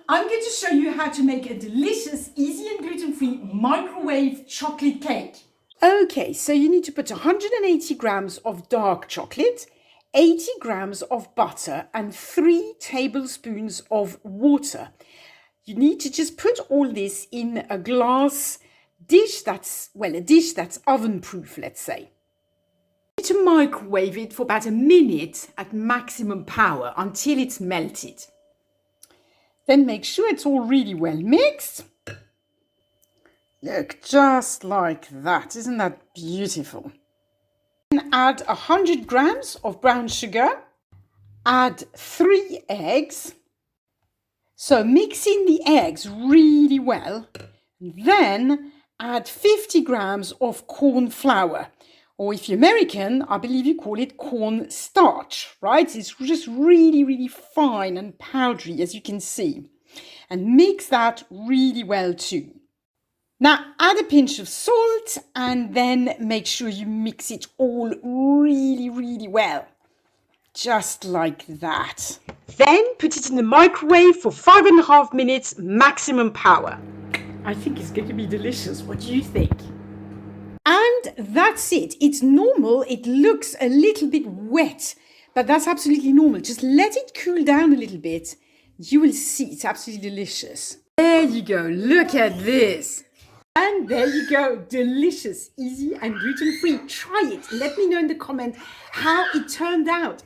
I'm going to show you how to make a delicious, easy and gluten-free microwave chocolate cake. Okay, so you need to put 180 grams of dark chocolate, 80 grams of butter and 3 tablespoons of water. You need to just put all this in a glass dish a dish that's oven-proof, let's say. You need to microwave it for about a minute at maximum power until it's melted. Then make sure it's all really well mixed. Look, just like that. Isn't that beautiful? Then add 100 grams of brown sugar. Add 3 eggs. So mix in the eggs really well. Then add 50 grams of cornflour. Or if you're American, I believe you call it cornstarch, right? It's just really, really fine and powdery, as you can see. And mix that really well too. Now add a pinch of salt and then make sure you mix it all really, really well. Just like that. Then put it in the microwave for 5.5 minutes, maximum power. I think it's going to be delicious. What do you think? And that's it. It's normal. It looks a little bit wet, but that's absolutely normal. Just let it cool down a little bit. You will see it's absolutely delicious. There you go. Look at this. And there you go. Delicious, easy and gluten-free. Try it. Let me know in the comment how it turned out.